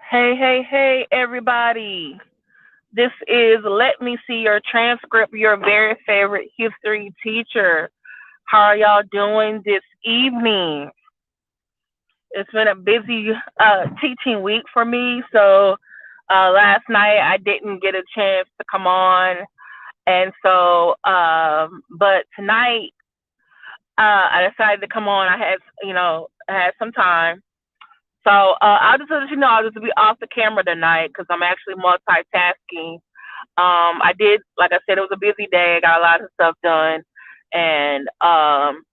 Hey, hey, hey, everybody. This is Let Me See Your Transcript, your very favorite history teacher. How are y'all doing this evening? It's been a busy teaching week for me, so last night I didn't get a chance to come on. And so, but tonight I decided to come on. I had some time. So I'll just let you know, I'll just be off the camera tonight because I'm actually multitasking. I did, like I said, it was a busy day. I got a lot of stuff done, and I'm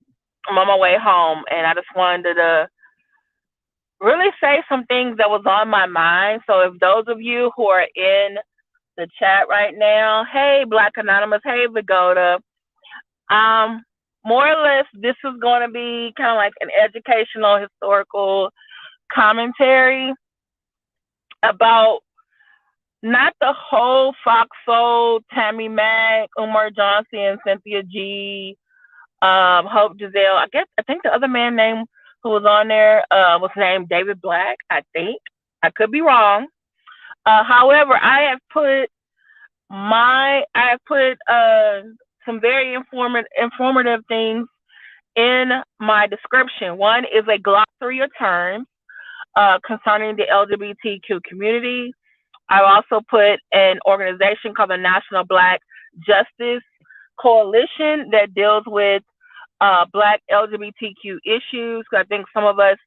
on my way home. And I just wanted to really say some things that was on my mind. So if those of you who are in the chat right now, hey Black Anonymous, hey Vigoda, um, more or less, this is going to be kind of like an educational, historical commentary about not the whole Fox Soul, Tammy Mack, Umar Johnson, Cynthia G, Hope Giselle. I think the other man name who was on there was named David Black. I think I could be wrong. However, I have put some very informative things in my description. One is a glossary of terms concerning the LGBTQ community. I've also put an organization called the National Black Justice Coalition that deals with Black LGBTQ issues. I think some of us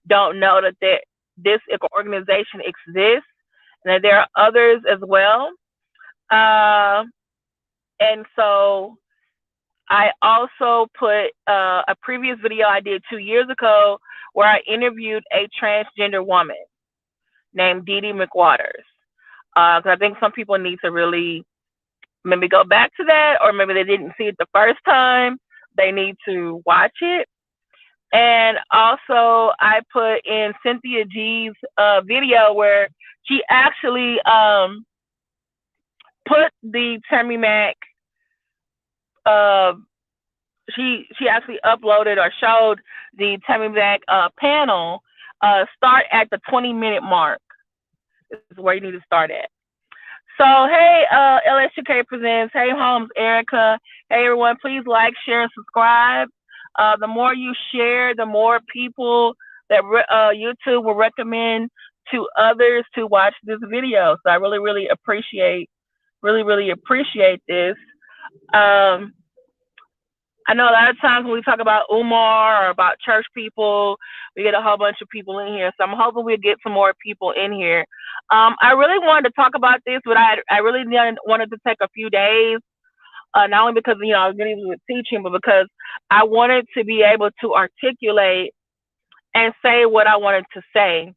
don't know that this organization exists, and that there are others as well. Uh, and so I also put a previous video I did 2 years ago where I interviewed a transgender woman named Dee Dee McWaters. Because I think some people need to really maybe go back to that, or maybe they didn't see it the first time. They need to watch it. And also, I put in Cynthia G's video where she actually put the Tammy Mack. Uh, she actually uploaded or showed the Tammy Mack panel. Start at the 20-minute mark. This is where you need to start at. So, hey, LSUK presents. Hey, Holmes, Erica. Hey, everyone, please like, share, and subscribe. The more you share, the more people that YouTube will recommend to others to watch this video. So I really appreciate this. I know a lot of times when we talk about Umar or about church people, we get a whole bunch of people in here. So I'm hoping we get some more people in here. I really wanted to talk about this, but I really wanted to take a few days, not only because I was getting with teaching, but because I wanted to be able to articulate and say what I wanted to say,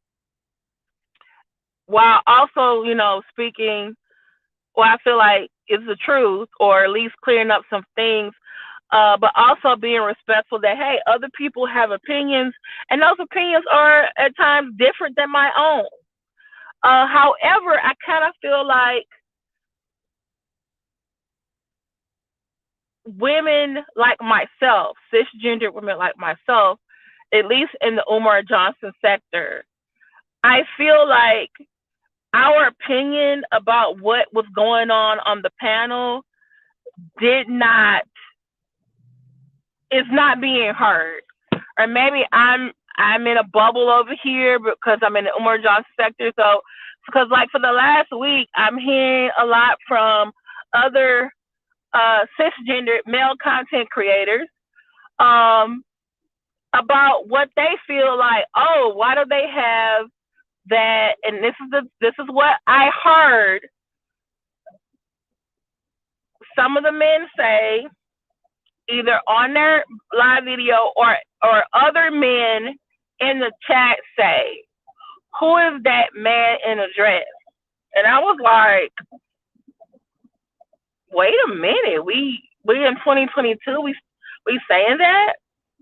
while also speaking what I feel like is the truth, or at least clearing up some things. But also being respectful that, hey, other people have opinions, and those opinions are at times different than my own. However, I kind of feel like women like myself, cisgender women like myself, at least in the Umar Johnson sector, I feel like our opinion about what was going on the panel is not being heard. Or maybe I'm in a bubble over here because I'm in the Umar Johnson sector. So, because like for the last week, I'm hearing a lot from other cisgender male content creators about what they feel like. Oh, why do they have that? And this is what I heard some of the men say, either on their live video or other men in the chat say, who is that man in a dress? And I was like, wait a minute, we in 2022, we saying that?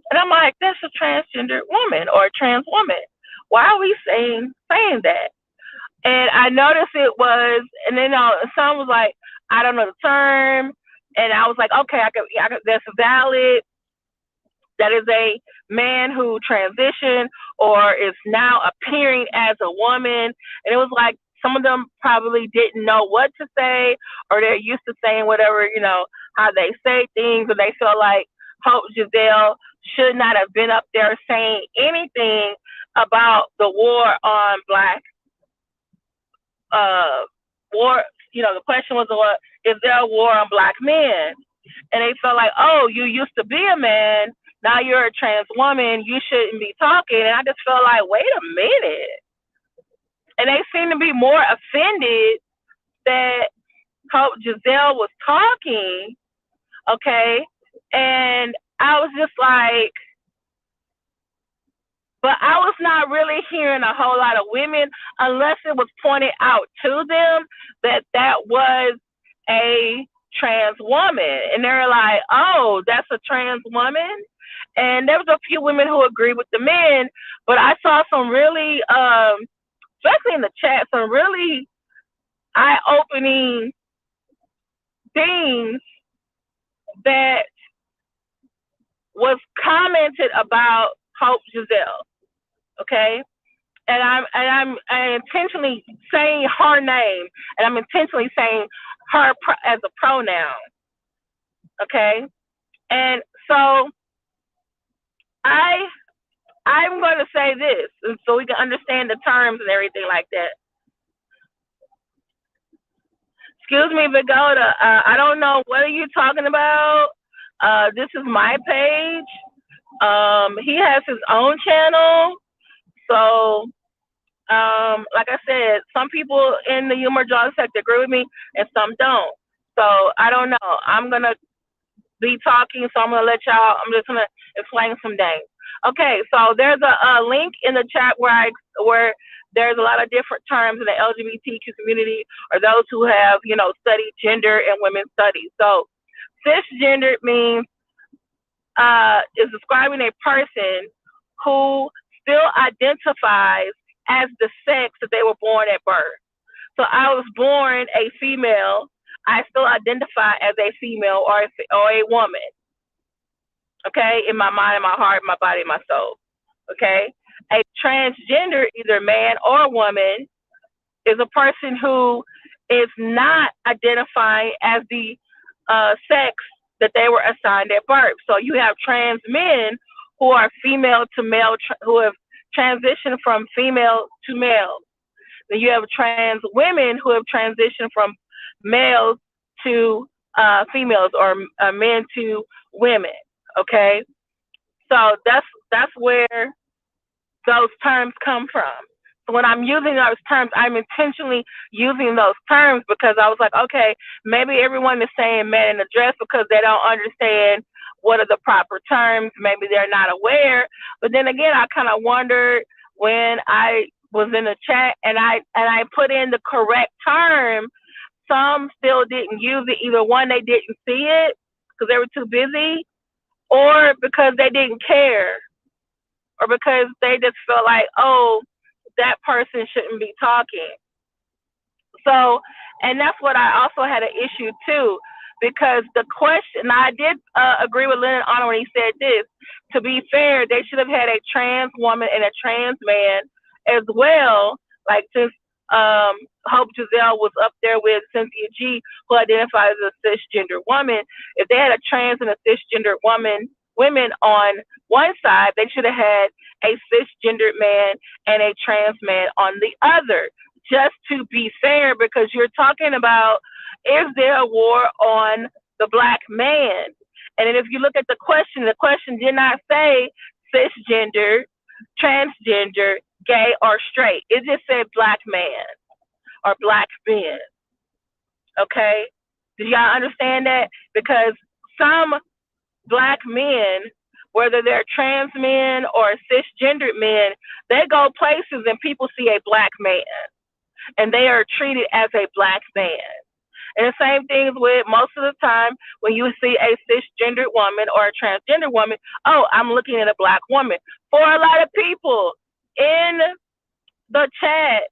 And I'm like, that's a transgender woman or a trans woman. Why are we saying that? And I noticed it was, and then some was like, I don't know the term. And I was like, okay, I could, that's valid. That is a man who transitioned or is now a appearing as a woman, and it was like some of them probably didn't know what to say, or they're used to saying whatever, how they say things, and they feel like Hope Giselle should not have been up there saying anything about the war on black war. The question was, what is there a war on black men? And they felt like, oh, you used to be a man, now you're a trans woman, you shouldn't be talking. And I just felt like, wait a minute. And they seemed to be more offended that Hope Giselle was talking, okay? And I was just like, but I was not really hearing a whole lot of women, unless it was pointed out to them that that was a trans woman. And they're like, oh, that's a trans woman? And there was a few women who agreed with the men, but I saw some really, especially in the chat, some really eye-opening things that was commented about Hope Giselle. Okay, and I'm intentionally saying her name, and I'm intentionally saying her as a pronoun. Okay, and so I'm going to say this, and so we can understand the terms and everything like that. Excuse me, Vigoda. I don't know what are you talking about. This is my page. He has his own channel. So, like I said, some people in the humor genre sector agree with me and some don't. So, I don't know. I'm going to be talking, so I'm just going to explain some things. Okay, so there's a link in the chat where there's a lot of different terms in the LGBTQ community, or those who have, studied gender and women's studies. So, cisgender means is describing a person who still identifies as the sex that they were born at birth. So I was born a female. I still identify as a female or a woman. Okay, in my mind, my heart, my body, my soul. Okay, a transgender, either man or woman, is a person who is not identifying as the sex that they were assigned at birth. So you have trans men who are female to male, who have transitioned from female to male. Then you have trans women who have transitioned from males to females, or men to women. Okay, so that's where those terms come from. So when I'm using those terms, I'm intentionally using those terms because I was like, okay, maybe everyone is saying man in a dress because they don't understand what are the proper terms. Maybe they're not aware. But then again, I kind of wondered when I was in the chat and I put in the correct term, some still didn't use it. Either one, they didn't see it because they were too busy, or because they didn't care, or because they just felt like, oh, that person shouldn't be talking. So, and that's what I also had an issue too, because the question, I did agree with Lennon Honor when he said this. To be fair, they should have had a trans woman and a trans man as well. Like, since Hope Giselle was up there with Cynthia G, who identifies as a cisgender woman, if they had a trans and a cisgender women on one side, they should have had a cisgendered man and a trans man on the other, just to be fair, because you're talking about, is there a war on the black man? And then if you look at the question did not say cisgender, transgender, gay, or straight. It just said black man or black men. Okay? Do y'all understand that? Because some black men, whether they're trans men or cisgendered men, they go places and people see a black man and they are treated as a black man. And the same thing with most of the time when you see a cisgendered woman or a transgender woman, oh, I'm looking at a black woman. For a lot of people in the chat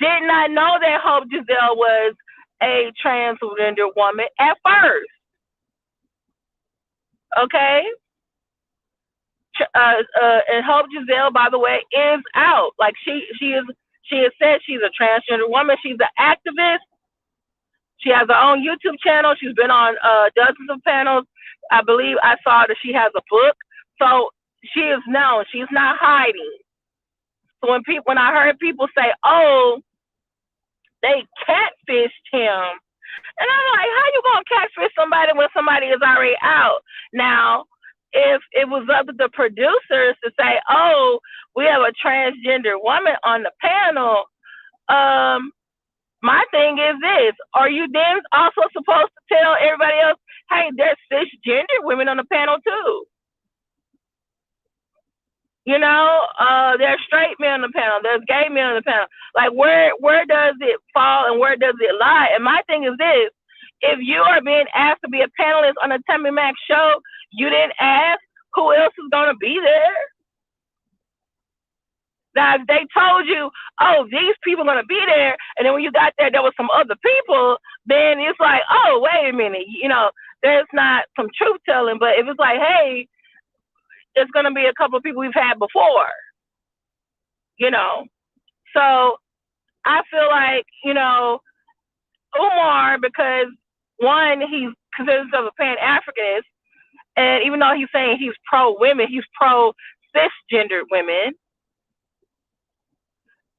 did not know that Hope Giselle was a transgender woman at first. Okay? And Hope Giselle, by the way, is out. Like she has said she's a transgender woman. She's an activist. She has her own YouTube channel. She's been on dozens of panels. I believe I saw that she has a book. So she is known. She's not hiding. So when I heard people say, "Oh, they catfished him," and I'm like, "How you gonna catfish somebody when somebody is already out?" Now, if it was up to the producers to say, "Oh, we have a transgender woman on the panel," my thing is this: are you then also supposed to tell everybody else, "Hey, there's cisgender women on the panel too"? You know, there's straight men on the panel, there's gay men on the panel. Like, where does it fall and where does it lie? And my thing is this: if you are being asked to be a panelist on a Tammy Mac show, you didn't ask who else is gonna be there. Now, if they told you, "Oh, these people are gonna be there," and then when you got there, there was some other people, then it's like, "Oh, wait a minute," you know, there's not some truth telling. But if it's like, "Hey, it's gonna be a couple of people we've had before," you know, so I feel like, Umar, because one, he's considered himself a Pan Africanist, and even though he's saying he's pro women, he's pro cisgendered women,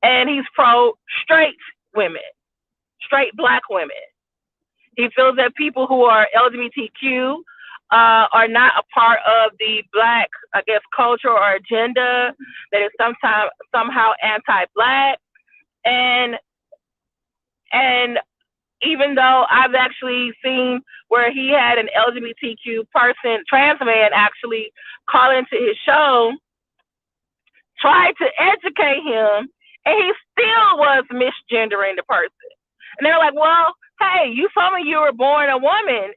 and he's pro straight women, straight black women. He feels that people who are LGBTQ are not a part of the black, I guess, culture or agenda, that is somehow anti-black, and and even though I've actually seen where he had an LGBTQ person, trans man, actually call into his show, tried to educate him, and he still was misgendering the person. And they're like, "Well, hey, you told me you were born a woman."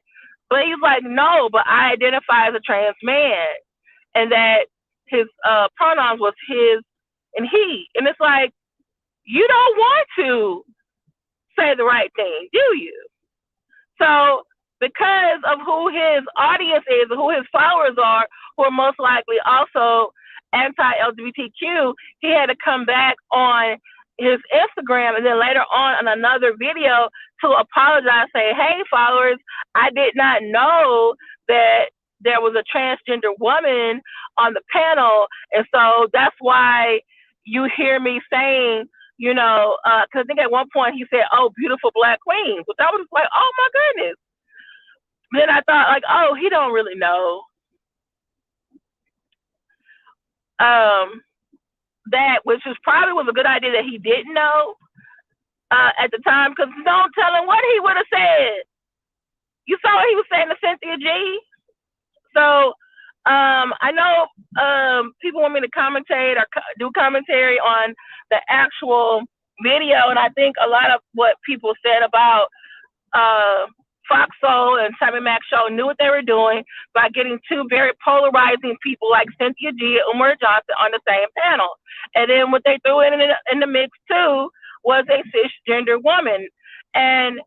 But he's like, "No, but I identify as a trans man," and that his pronouns was his and he. And it's like, you don't want to say the right thing, do you? So because of who his audience is, who his followers are, who are most likely also anti-LGBTQ, he had to come back on his Instagram and then later on another video to apologize, say, "Hey, followers, I did not know that there was a transgender woman on the panel, and so that's why you hear me saying, because I think at one point he said, 'Oh, beautiful black queens,' which I was just like, oh my goodness." Then I thought, like, oh, he don't really know that, which probably was a good idea that he didn't know at the time, because don't tell him what he would have said. You saw what he was saying to Cynthia G. So I know people want me to commentate or do commentary on the actual video, and I think a lot of what people said about Fox Soul and Tammy Mac show knew what they were doing by getting two very polarizing people like Cynthia G and Umar Johnson on the same panel. And then what they threw in the mix too was a cisgender woman. And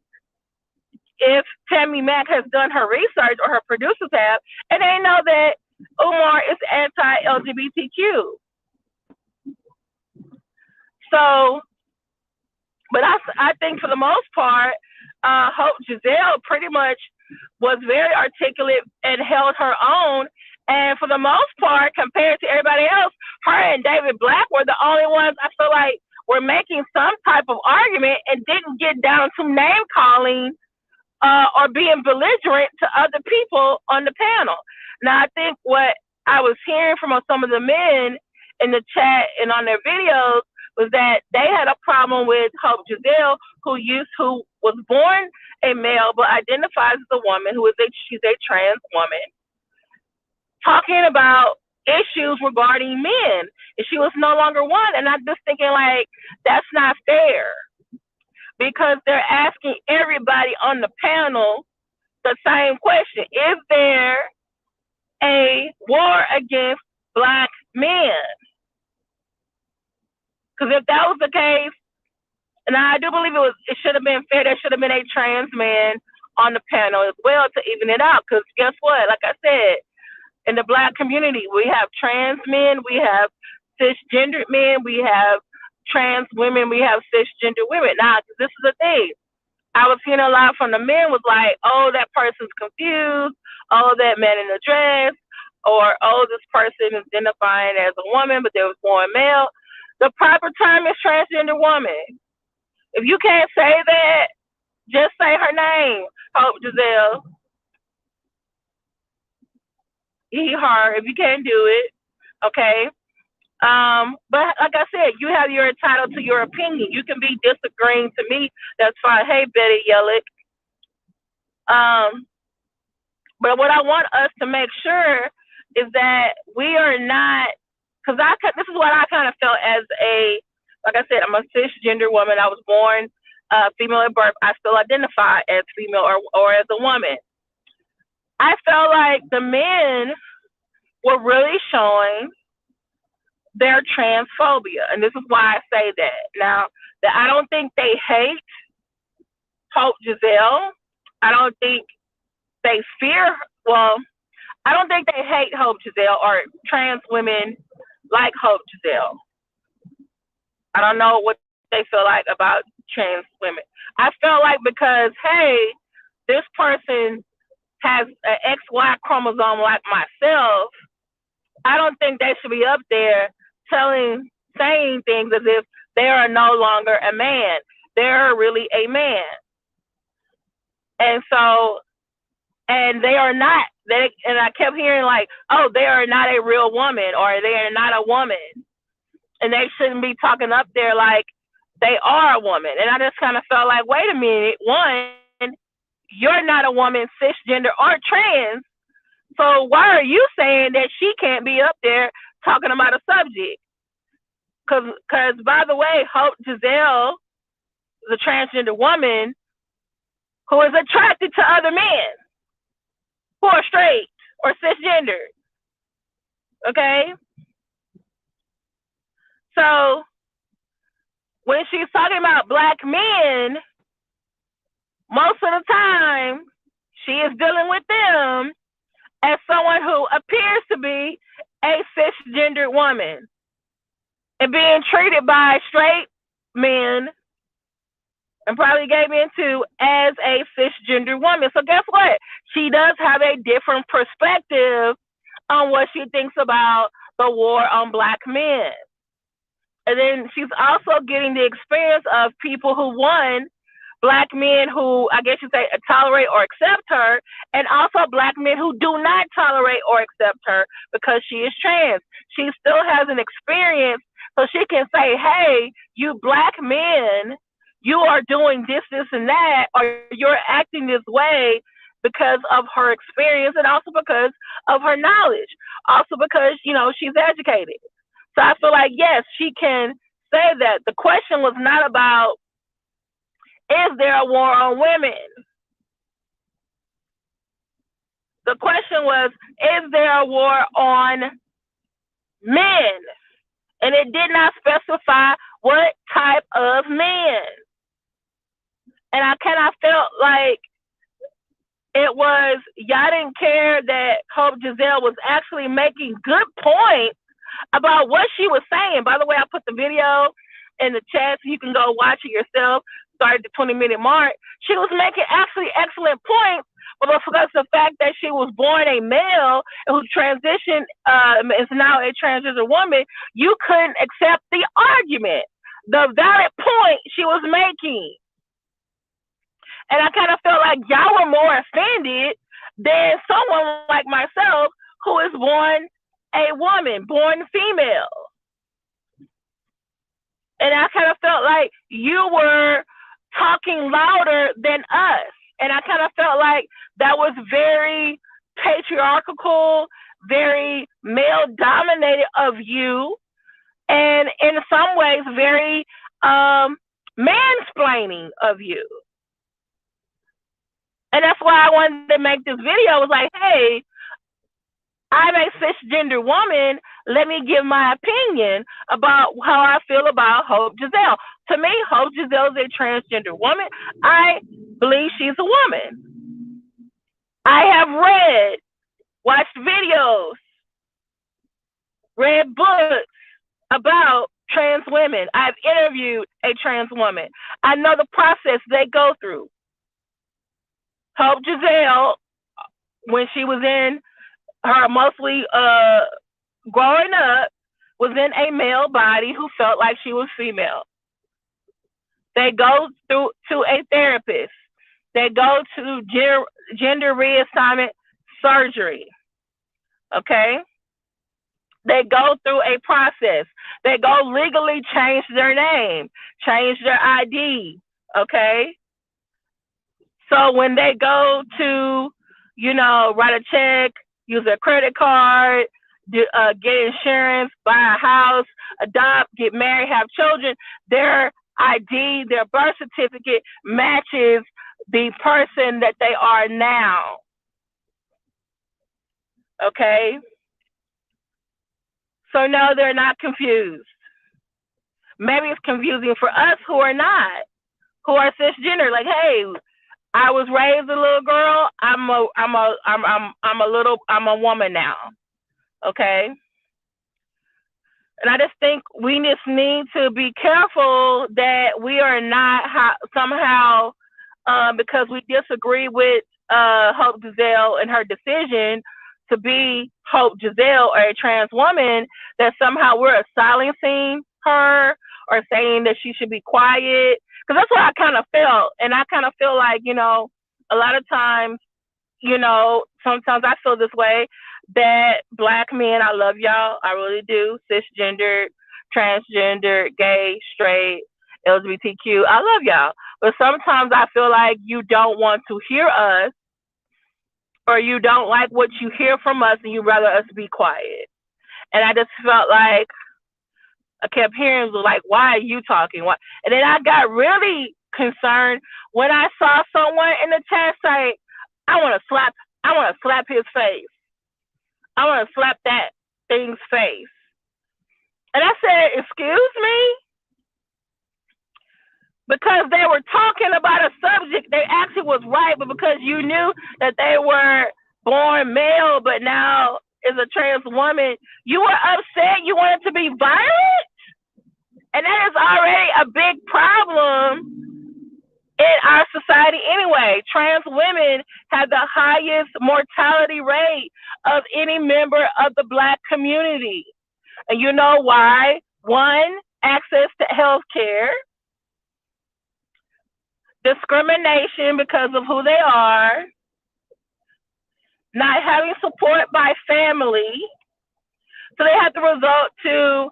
if Tammy Mac has done her research, or her producers have, and they know that Umar is anti-LGBTQ. So, but I think for the most part, Hope Giselle pretty much was very articulate and held her own. And for the most part, compared to everybody else, her and David Black were the only ones I feel like were making some type of argument and didn't get down to name calling or being belligerent to other people on the panel. Now, I think what I was hearing from some of the men in the chat and on their videos was that they had a problem with Hope Giselle, who was born a male but identifies as a woman, she's a trans woman, talking about issues regarding men, and she was no longer one. And I'm just thinking, like, that's not fair, because they're asking everybody on the panel the same question: is there a war against black men? Because if that was the case, and I do believe it should have been fair, there should have been a trans man on the panel as well to even it out. Because guess what? Like I said, in the Black community. We have trans men, we have cisgendered men, we have trans women, we have cisgender women. Now, this is the thing. I was hearing a lot from the men was like, oh, that person's confused. Oh, that man in a dress. Or, oh, this person is identifying as a woman, but they was born male. The proper term is transgender woman. If you can't say that, just say her name, Hope Giselle. He, her, if you can't do it, okay? But like I said, you have your entitled to your opinion. You can be disagreeing to me. That's fine. Hey, Betty Yellick. But what I want us to make sure is that we are not, because this is what I kind of felt as like I said, I'm a cisgender woman. I was born female at birth. I still identify as female or as a woman. I felt like the men were really showing their transphobia, and this is why I say that. Now, that I don't think they hate Hope Giselle. I don't think they fear, well, I don't think they hate Hope Giselle or trans women like Hope Giselle. I don't know what they feel like about trans women. I feel like because, hey, this person has an XY chromosome like myself, I don't think they should be up there saying things as if they are no longer a man. They're really a man. And so, and they are not, and I kept hearing like, oh, they are not a real woman or they are not a woman. And they shouldn't be talking up there like they are a woman. And I just kind of felt like, wait a minute, one, you're not a woman, cisgender or trans. So why are you saying that she can't be up there talking about a subject? Because by the way, Hope Giselle is a transgender woman who is attracted to other men who are straight or cisgender. Okay? So when she's talking about Black men, most of the time she is dealing with them as someone who appears to be a cisgender woman and being treated by straight men and probably gave into as a cisgender woman. So guess what? She does have a different perspective on what she thinks about the war on Black men. And then she's also getting the experience of people who won, Black men who, I guess you say, tolerate or accept her, and also Black men who do not tolerate or accept her because she is trans. She still has an experience, so she can say, hey, you Black men, you are doing this, this, and that, or you're acting this way because of her experience and also because of her knowledge. Also because, she's educated. So I feel like, yes, she can say that. The question was not about, is there a war on women? The question was, is there a war on men? And it did not specify what type of men. And I kind of felt like it was, y'all didn't care that Hope Giselle was actually making good points about what she was saying. By the way, I put the video in the chat so you can go watch it yourself. Started the 20-minute mark. She was making actually excellent points, but because the fact that she was born a male and who transitioned is now a transgender woman, you couldn't accept the argument, the valid point she was making. And I kind of felt like y'all were more offended than someone like myself who is born a woman, born female. And I kind of felt like you were talking louder than us. And I kind of felt like that was very patriarchal, very male-dominated of you, and in some ways very mansplaining of you. And that's why I wanted to make this video. It was like, hey, I'm a cisgender woman. Let me give my opinion about how I feel about Hope Giselle. To me, Hope Giselle is a transgender woman. I believe she's a woman. I have read watched videos, read books about trans women. I've interviewed a trans woman. I know the process they go through. Hope Giselle, when she was in her mostly growing up, was in a male body who felt like she was female. They go through to a therapist. They go to gender reassignment surgery. Okay? They go through a process. They go legally change their name, change their ID. Okay? So when they go to, write a check, use a credit card, get insurance, buy a house, adopt, get married, have children, their ID, their birth certificate matches the person that they are now. Okay? So no, they're not confused. Maybe it's confusing for us who are not, who are cisgender. Like, hey, I was raised a little girl. I'm a woman now. Okay? And I just think we just need to be careful that we are not somehow, because we disagree with Hope Giselle and her decision to be Hope Giselle or a trans woman, that somehow we're silencing her or saying that she should be quiet. Because that's what I kind of felt. And I kind of feel like, a lot of times, sometimes I feel this way, that Black men, I love y'all, I really do, cisgender, transgender, gay, straight, LGBTQ, I love y'all. But sometimes I feel like you don't want to hear us, or you don't like what you hear from us, and you'd rather us be quiet. And I just felt like I kept hearing, like, why are you talking? Why? And then I got really concerned when I saw someone in the chat say, I want to slap his face. I want to slap that thing's face. And I said, excuse me? Because they were talking about a subject, they actually was right, but because you knew that they were born male, but now is a trans woman, you were upset, you wanted to be violent? And that is already a big problem in our society anyway. Trans women have the highest mortality rate of any member of the Black community. And you know why? One, access to health care. Discrimination because of who they are. Not having support by family. So they have to resort to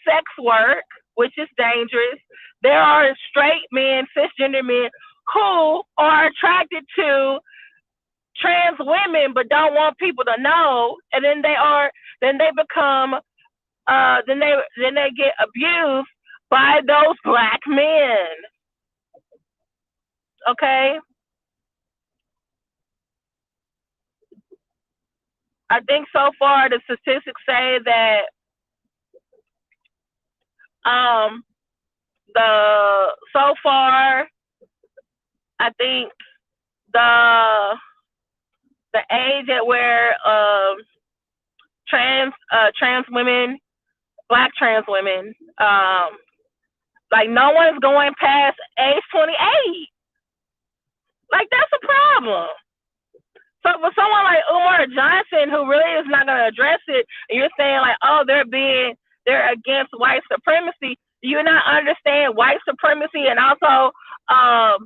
sex work, which is dangerous. There are straight men, cisgender men, who are attracted to trans women but don't want people to know, and then they become then they get abused by those Black men. Okay? I think so far the statistics say that so far I think the age at where trans women, Black trans women, like no one's going past age 28. Like, that's a problem. So for someone like Umar Johnson, who really is not going to address it, and you're saying like, oh, they're against white supremacy. Do you not understand white supremacy and also our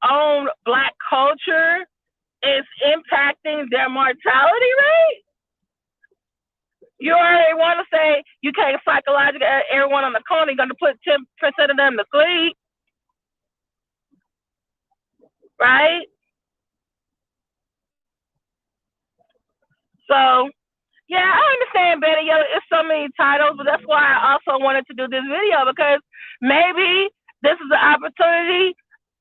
own Black culture is impacting their mortality rate? You already want to say you can't psychologically everyone on the corner, you're going to put 10% of them to sleep, right? So, yeah, I understand, Betty. It's so many titles, but that's why I also wanted to do this video, because maybe this is an opportunity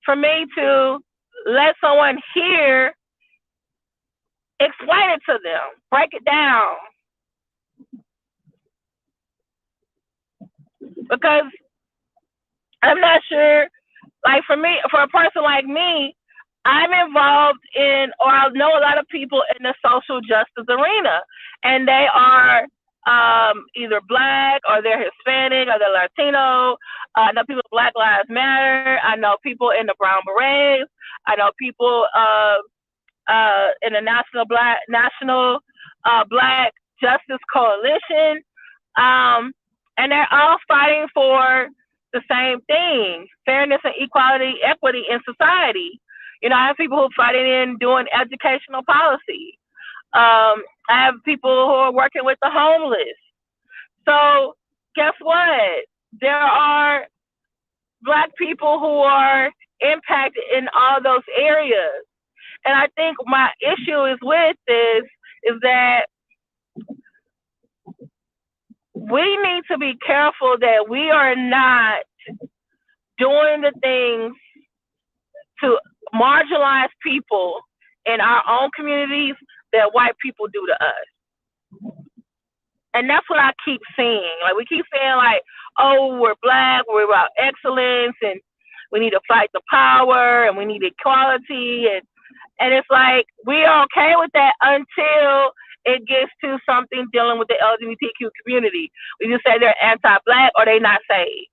for me to let someone hear, explain it to them, break it down. Because I'm not sure, like for me, for a person like me, I'm involved in, or I know a lot of people in the social justice arena, and they are either black or they're Hispanic or they're Latino. I know people with Black Lives Matter. I know people in the Brown Berets. I know people in the National Black Justice Coalition, and they're all fighting for the same thing: fairness and equality, equity in society. You know, I have people who are fighting in doing educational policy. I have people who are working with the homeless. So guess what? There are black people who are impacted in all those areas. And I think my issue is with this is that we need to be careful that we are not doing the things to marginalize people in our own communities that white people do to us. And that's what I keep seeing. Like, we keep saying, like, oh, we're black, we're about excellence, and we need to fight the power, and we need equality, and it's like, we are okay with that until it gets to something dealing with the LGBTQ community. We just say they're anti-black or they're not saved.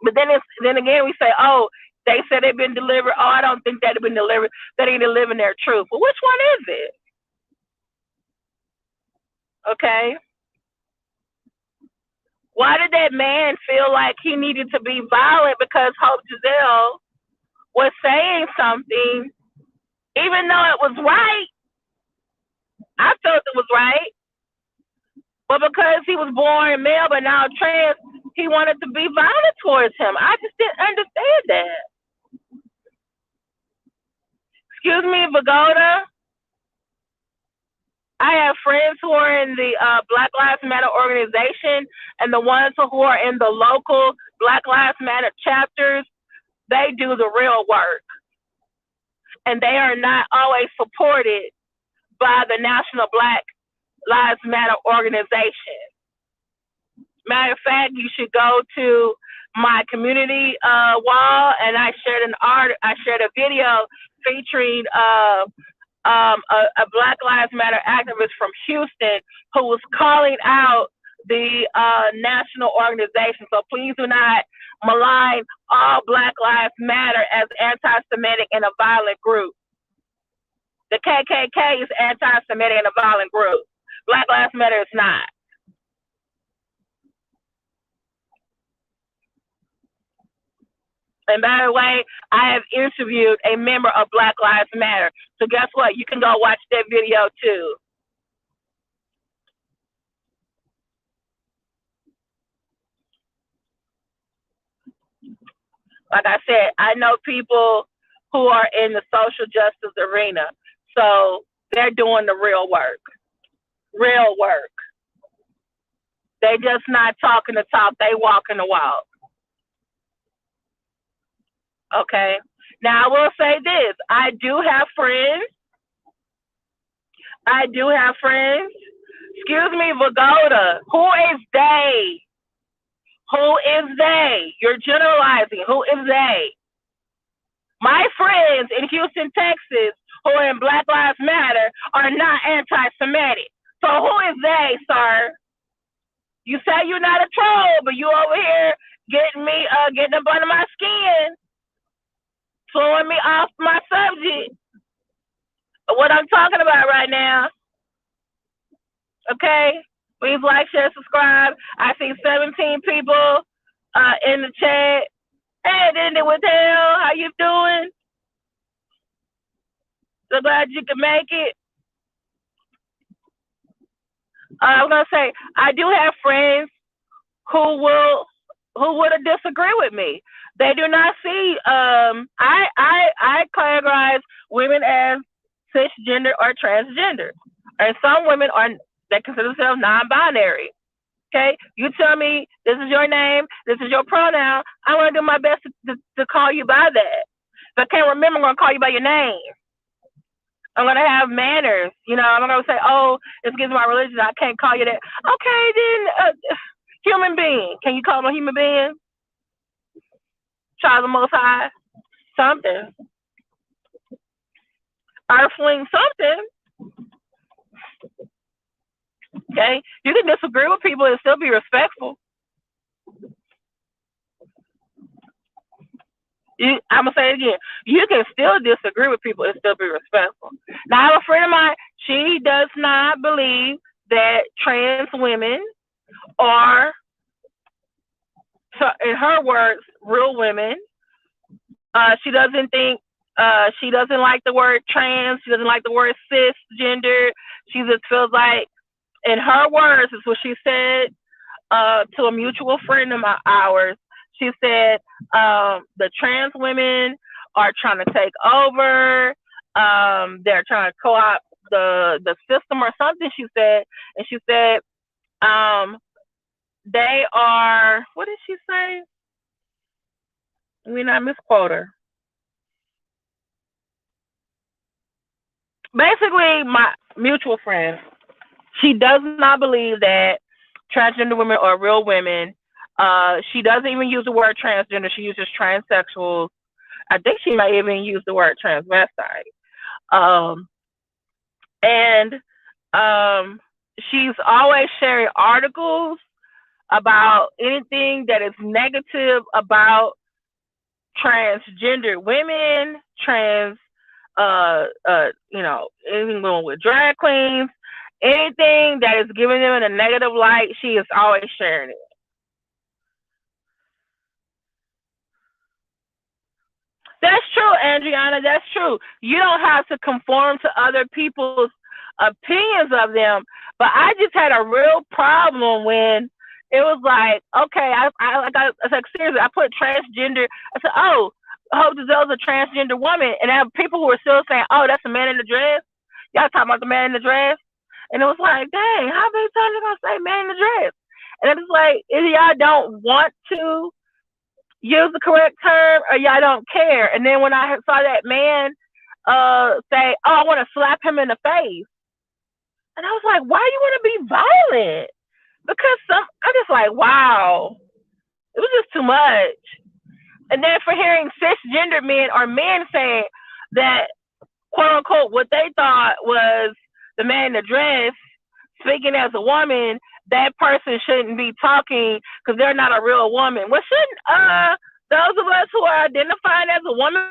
But then again, we say, oh, they said they've been delivered. Oh, I don't think they've been delivered. They ain't living their truth. Well, which one is it? Okay. Why did that man feel like he needed to be violent because Hope Giselle was saying something, even though it was right? I felt it was right. But because he was born male but now trans, he wanted to be violent towards him. I just didn't understand that. Excuse me, Vagoda. I have friends who are in the Black Lives Matter organization, and the ones who are in the local Black Lives Matter chapters, they do the real work. And they are not always supported by the National Black Lives Matter organization. Matter of fact, you should go to my community wall, and I shared a video featuring a Black Lives Matter activist from Houston who was calling out the national organization. So please do not malign all Black Lives Matter as anti-Semitic and a violent group. The KKK is anti-Semitic and a violent group. Black Lives Matter is not. And by the way, I have interviewed a member of Black Lives Matter. So guess what? You can go watch that video too. Like I said, I know people who are in the social justice arena. So they're doing the real work. Real work. They just not talking the talk, they walking the walk. Okay. Now I will say this. I do have friends. Excuse me, Vagoda. Who is they? Who is they? You're generalizing. Who is they? My friends in Houston, Texas, who are in Black Lives Matter, are not anti-Semitic. So who is they, sir? You say you're not a troll, but you over here getting up under my skin, throwing me off my subject. What I'm talking about right now. Okay? Please like, share, subscribe. I see 17 people in the chat. Hey, Dindy with hell, how you doing? So glad you can make it. I was gonna say, I do have friends who would disagree with me. They do not see. I categorize women as cisgender or transgender, and some women are they consider themselves non-binary. Okay, you tell me this is your name, this is your pronoun. I'm gonna do my best to call you by that. If I can't remember, I'm gonna call you by your name. I'm gonna have manners. You know, I'm not gonna say, oh, it's against my religion, I can't call you that. Okay, then human being. Can you call them a human being? Child of the Most High? Something. earthling something. Okay, you can disagree with people and still be respectful. I'm gonna say it again. You can still disagree with people and still be respectful. Now, I have a friend of mine. She does not believe that trans women are, in her words, real women. She doesn't think. She doesn't like the word trans. She doesn't like the word cisgender. She just feels like, in her words, is what she said to a mutual friend of ours. She said the trans women are trying to take over. They're trying to co-opt the system or something. She said, and she said they are. What did she say? I mean, I misquote her. Basically, my mutual friend, she does not believe that transgender women are real women. She doesn't even use the word transgender. She uses transsexuals. I think she might even use the word transvestite. And she's always sharing articles about anything that is negative about transgender women, anything going with drag queens, anything that is giving them in a negative light, she is always sharing it. That's true, Adriana. That's true. You don't have to conform to other people's opinions of them. But I just had a real problem when it was like, okay, I was like, seriously, I put transgender. I said, oh, Hope Giselle's a transgender woman. And I have people who are still saying, oh, that's a man in the dress. Y'all talking about the man in the dress? And it was like, dang, how many times are going to say man in the dress? And it's like, if y'all don't want to use the correct term or y'all don't care. And then when I saw that man say, oh, I want to slap him in the face. And I was like, why do you want to be violent? Because I'm just like, wow, it was just too much. And then for hearing cisgender men or men saying that, quote unquote, what they thought was the man in the dress speaking as a woman, that person shouldn't be talking because they're not a real woman. Well, shouldn't those of us who are identifying as a woman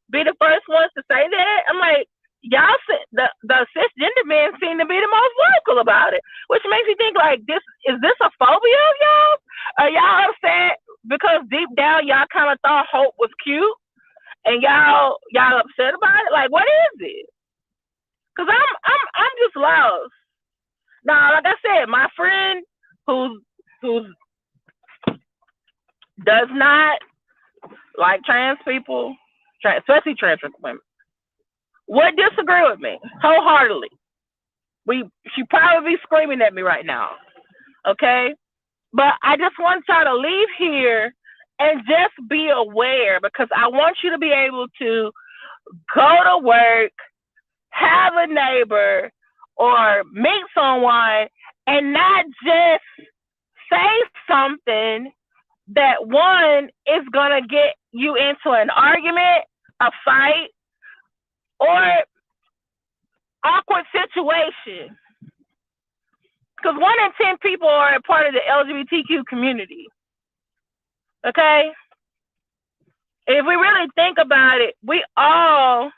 be the first ones to say that? I'm like, y'all, the cisgender men seem to be the most vocal about it, which makes me think like, is this a phobia of y'all? Are y'all upset because deep down y'all kind of thought Hope was cute and y'all upset about it? Like, what is it? Because I'm just lost. Now, like I said, my friend who does not like trans people, especially trans women, would disagree with me wholeheartedly. She probably be screaming at me right now, okay? But I just want y'all to leave here and just be aware, because I want you to be able to go to work, have a neighbor, or meet someone and not just say something that, one, is going to get you into an argument, a fight, or awkward situation. Because 1 in 10 people are a part of the LGBTQ community. Okay? If we really think about it, we all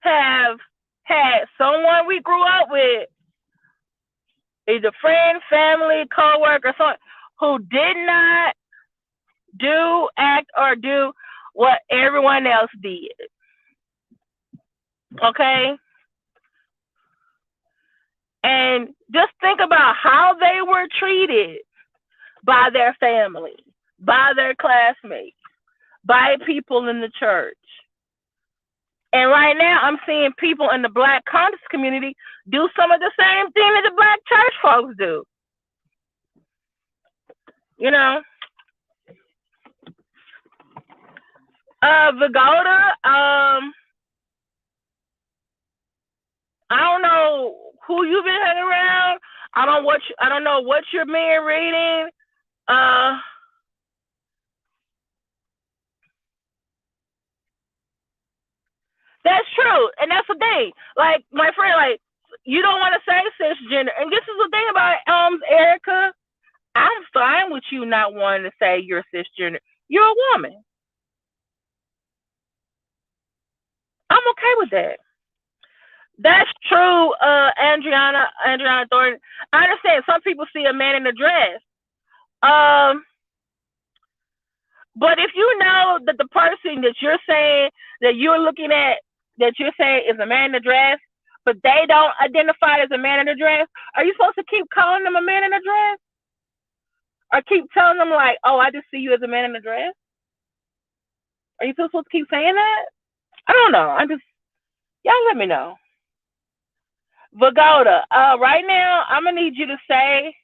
have had someone we grew up with, either friend, family, co-worker, someone who did not act or do what everyone else did. Okay? And just think about how they were treated by their family, by their classmates, by people in the church. And right now, I'm seeing people in the Black conscious community do some of the same thing that the Black church folks do. You know? Vigoda, I don't know who you've been hanging around. I don't know what you're being reading. That's true, and that's the thing. Like my friend, like you don't want to say cisgender, and this is the thing about it, Erica. I'm fine with you not wanting to say you're cisgender. You're a woman. I'm okay with that. That's true, Adriana Thornton. I understand some people see a man in a dress. Um, but if you know that the person that you're saying that you're looking at that you're saying is a man in a dress, but they don't identify as a man in a dress, are you supposed to keep calling them a man in a dress? Or keep telling them like, oh, I just see you as a man in a dress? Are you still supposed to keep saying that? I don't know. I'm just y'all let me know. Vagoda, right now I'm gonna need you to say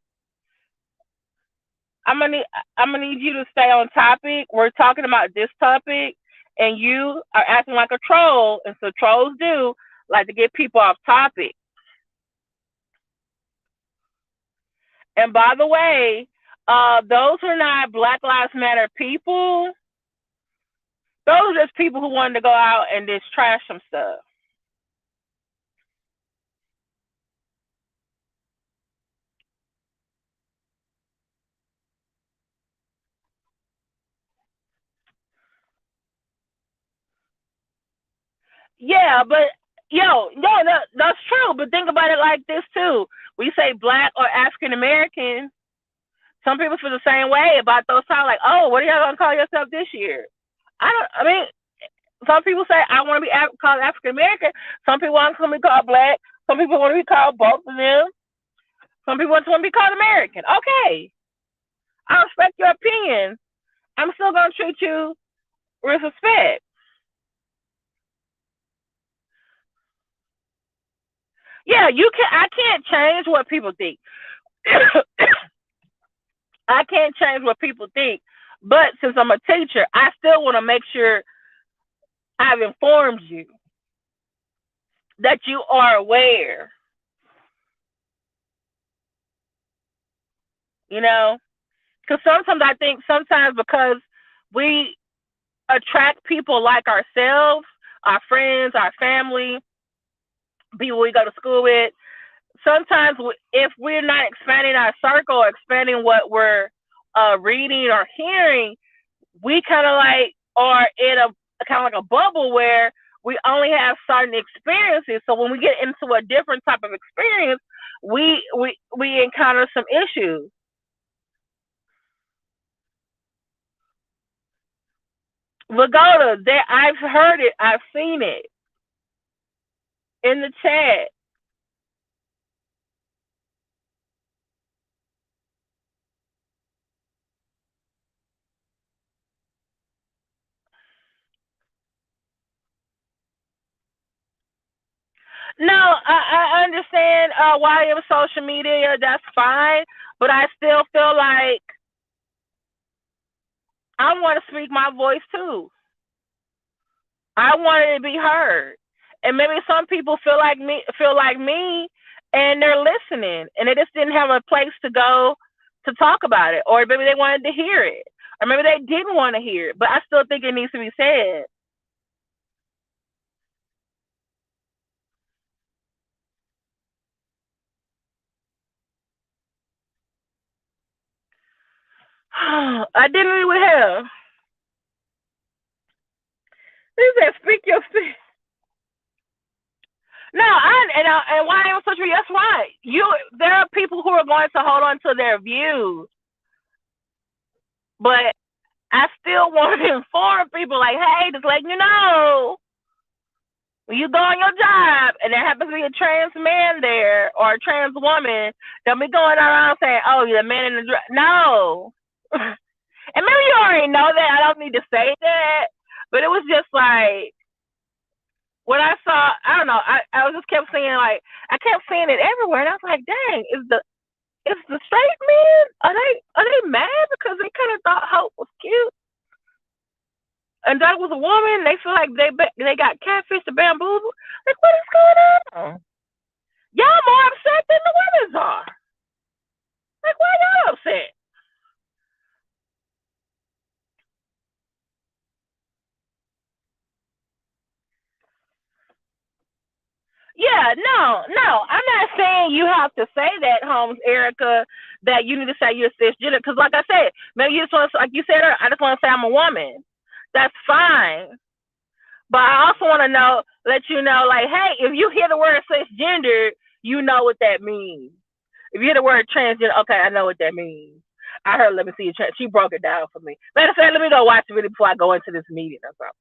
I'm gonna need I'm gonna need you to stay on topic. We're talking about this topic, and you are acting like a troll, and so trolls do like to get people off topic. And by the way, those who are not Black Lives Matter people. Those are just people who wanted to go out and just trash some stuff. Yeah, but that's true. But think about it like this too. We say Black or African American. Some people feel the same way about those titles. Like, oh, what are y'all gonna call yourself this year? I don't. I mean, some people say I want to be called African American. Some people want to be called Black. Some people want to be called both of them. Some people want to be called American. Okay, I respect your opinion. I'm still gonna treat you with respect. Yeah, you can. I can't change what people think. I can't change what people think. But since I'm a teacher, I still want to make sure I've informed you that you are aware. You know, because sometimes I think sometimes because we attract people like ourselves, our friends, our family, people we go to school with. Sometimes if we're not expanding our circle or expanding what we're reading or hearing, we kind of like are in a kind of like a bubble where we only have certain experiences. So when we get into a different type of experience, we encounter some issues. Vagoda, there I've heard it, I've seen it in the chat. No, I understand why it was social media. That's fine, but I still feel like I want to speak my voice too. I wanted to be heard. And maybe some people feel like me and they're listening and they just didn't have a place to go to talk about it. Or maybe they wanted to hear it. Or maybe they didn't want to hear it. But I still think it needs to be said. Identity with hell. He said, speak your speech. No, and why am such a that's why. There are people who are going to hold on to their views, but I still want to inform people like, hey, just letting you know, when you go on your job and there happens to be a trans man there or a trans woman, don't be going around saying, oh, you're the man in the dress. No. And maybe you already know that. I don't need to say that. But it was just like, when I saw, I don't know, I was just kept seeing, like, I kept seeing it everywhere. And I was like, dang, is the straight men, are they mad because they kind of thought Hope was cute? And that was a woman. They feel like they got catfish to bamboozle. Like, what is going on? Y'all more upset than the women's are. Like, why y'all upset? Yeah, no. I'm not saying you have to say that, Holmes, Erica, that you need to say you're cisgender. Because, like I said, maybe you just want to, like you said, I just want to say I'm a woman. That's fine. But I also want to let you know, like, hey, if you hear the word cisgender, you know what that means. If you hear the word transgender, okay, I know what that means. I heard, let me see, she broke it down for me. Matter of fact, let me go watch the video before I go into this meeting or something.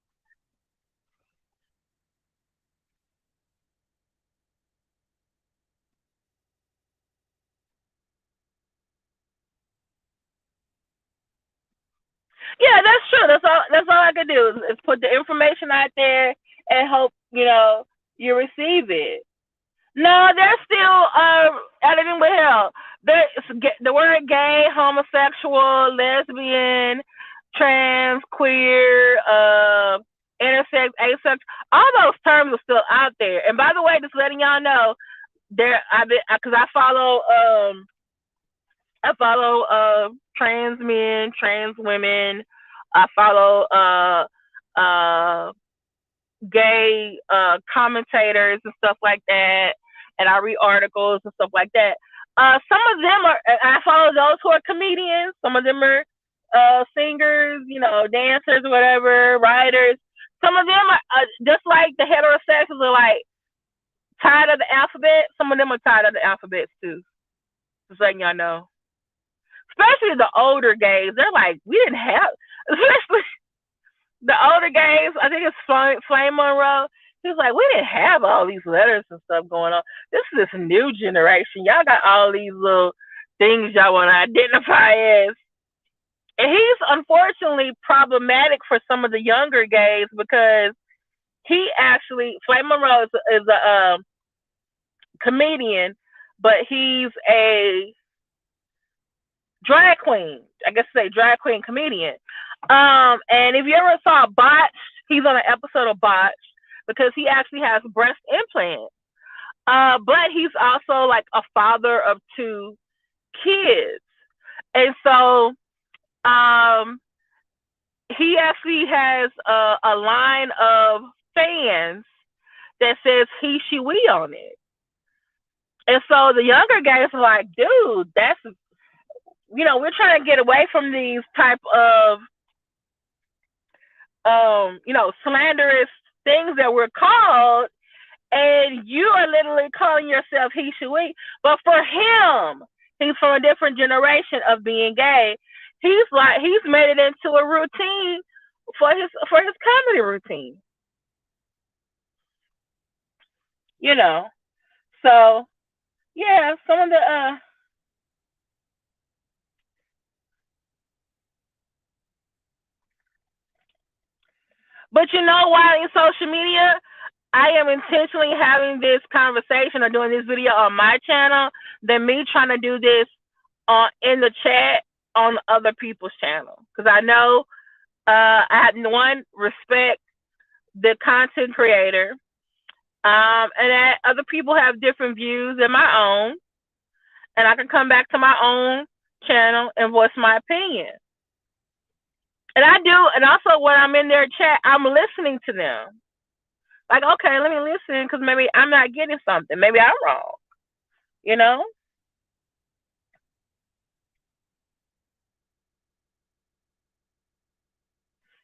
Yeah, that's true. That's all I can do is put the information out there and hope, you receive it. No, they're still editing with hell. The word gay, homosexual, lesbian, trans, queer, intersex, asexual, all those terms are still out there. And by the way, just letting y'all know, because I follow trans men, trans women. I follow gay commentators and stuff like that, and I read articles and stuff like that. Some of them are. I follow those who are comedians. Some of them are singers, dancers, whatever, writers. Some of them are just like the heterosexuals are like tired of the alphabet. Some of them are tired of the alphabet too. Just letting y'all know. Especially the older gays, they're like, we didn't have, especially the older gays. I think it's Flame Monroe. He's like, we didn't have all these letters and stuff going on. This is this new generation. Y'all got all these little things y'all want to identify as. And he's unfortunately problematic for some of the younger gays because Flame Monroe is a comedian, but he's a drag queen. I guess say drag queen comedian. And if you ever saw Botched, he's on an episode of Botched because he actually has breast implants. But he's also like a father of two kids. And so he actually has a line of fans that says he, she, we on it. And so the younger guys are like, dude, that's, we're trying to get away from these type of, slanderous things that we're called. And you are literally calling yourself he, she, we. But for him, he's from a different generation of being gay. He's made it into a routine for his comedy routine. So yeah, some of the but you know why in social media I am intentionally having this conversation or doing this video on my channel than me trying to do this in the chat on other people's channel. Because I know I have one respect the content creator, and that other people have different views than my own, and I can come back to my own channel and voice my opinion. And I do, and also when I'm in their chat, I'm listening to them. Like, okay, let me listen because maybe I'm not getting something. Maybe I'm wrong. You know?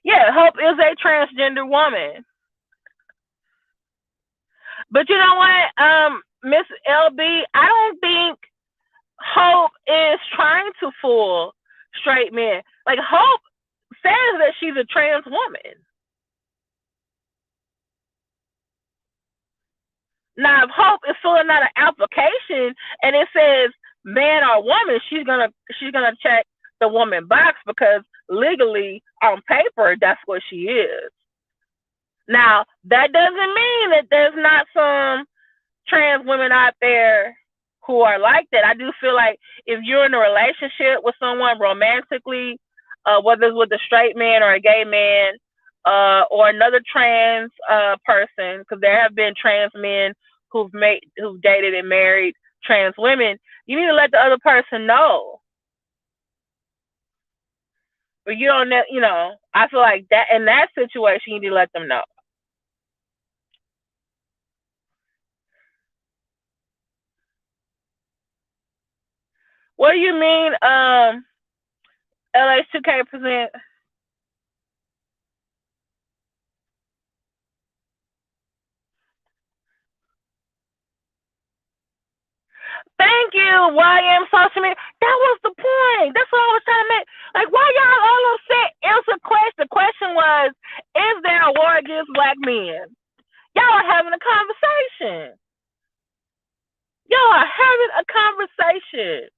Yeah, Hope is a transgender woman. But you know what, Miss LB, I don't think Hope is trying to fool straight men. Like, Hope says that she's a trans woman. Now, if Hope is filling out an application and it says man or woman, she's gonna check the woman box because legally on paper that's what she is. Now, that doesn't mean that there's not some trans women out there who are like that. I do feel like if you're in a relationship with someone romantically, whether it's with a straight man or a gay man, or another trans person, because there have been trans men who've dated and married trans women, you need to let the other person know. But you don't know, I feel like that in that situation you need to let them know. What do you mean? LH2K present. Thank you, YM social media. That was the point. That's what I was trying to make. Like, why y'all all upset? Answer the question. The question was, is there a war against black men? Y'all are having a conversation. Y'all are having a conversation.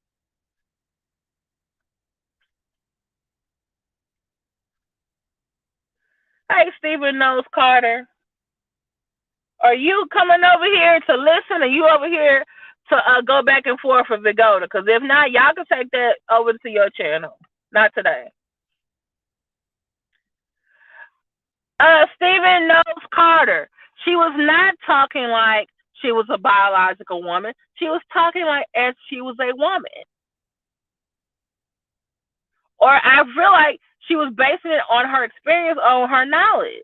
Hey, Stephen Knows Carter. Are you coming over here to listen, or you over here to go back and forth with Vigoda? Because if not, y'all can take that over to your channel. Not today. Stephen Knows Carter. She was not talking like she was a biological woman. She was talking like as she was a woman. Or I feel like she was basing it on her experience, on her knowledge.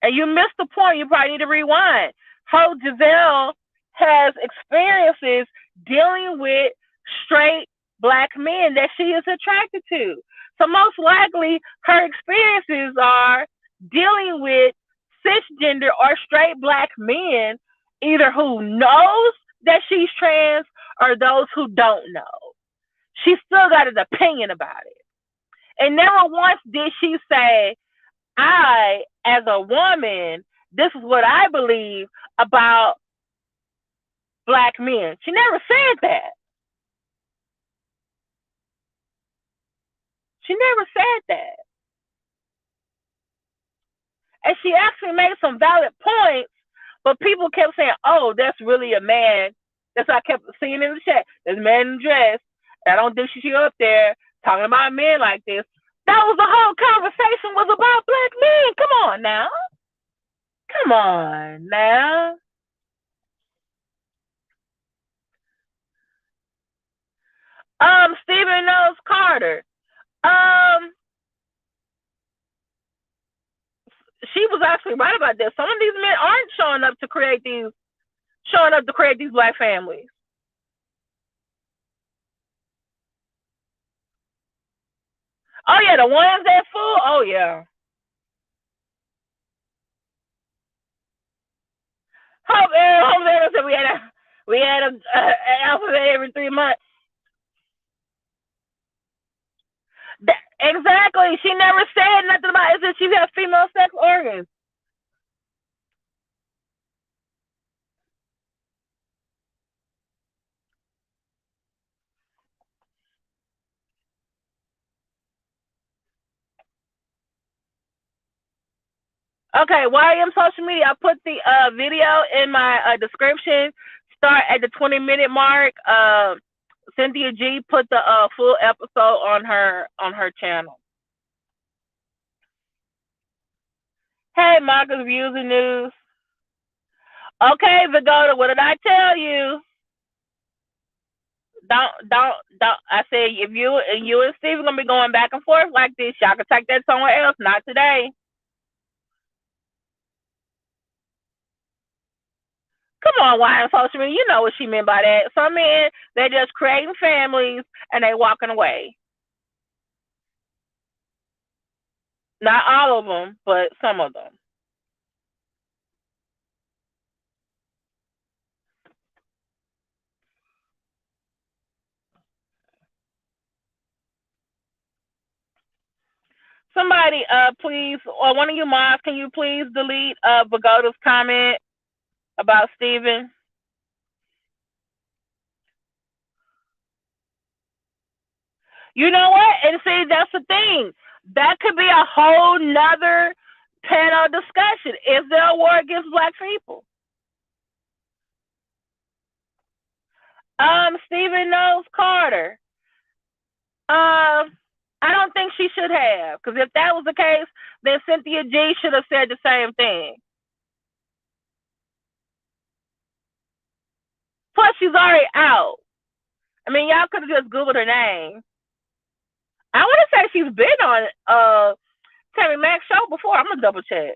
And you missed the point. You probably need to rewind. Hope Giselle has experiences dealing with straight black men that she is attracted to. So most likely her experiences are dealing with cisgender or straight black men, either who knows that she's trans or those who don't know. She still got an opinion about it. And never once did she say, I, as a woman, this is what I believe about black men. She never said that. She never said that. And she actually made some valid points, but people kept saying, oh, that's really a man. That's what I kept seeing in the chat. There's a man in dress. I don't think she should go up there talking about men like this. That was the whole conversation was about black men. Come on now. Come on now. Stephen Knows Carter. She was actually right about this. Some of these men aren't showing up to create these black families. Oh yeah, the ones that fool. Oh yeah. Hope said we had a alphabet every 3 months. Exactly. She never said nothing about it that she has female sex organs. Okay, YM social media. I put the video in my description. Start at the 20-minute mark. Cynthia G put the full episode on her channel. Hey, Marcus, views and news. Okay, Vigoda, what did I tell you? Don't. I said if you and Steve are gonna be going back and forth like this, y'all can take that somewhere else. Not today. Come on, why social media? You know what she meant by that. Some men, they're just creating families and they walking away. Not all of them, but some of them. Somebody, please, or one of you moms, can you please delete Vigoda's comment about Steven? You know what? And see, that's the thing. That could be a whole nother panel discussion. Is there a war against black people? Stephen Knows Carter. I don't think she should have, because if that was the case, then Cynthia G should have said the same thing. Plus, she's already out. I mean, y'all could have just Googled her name. I want to say she's been on Tammy Mac's show before. I'm gonna double check.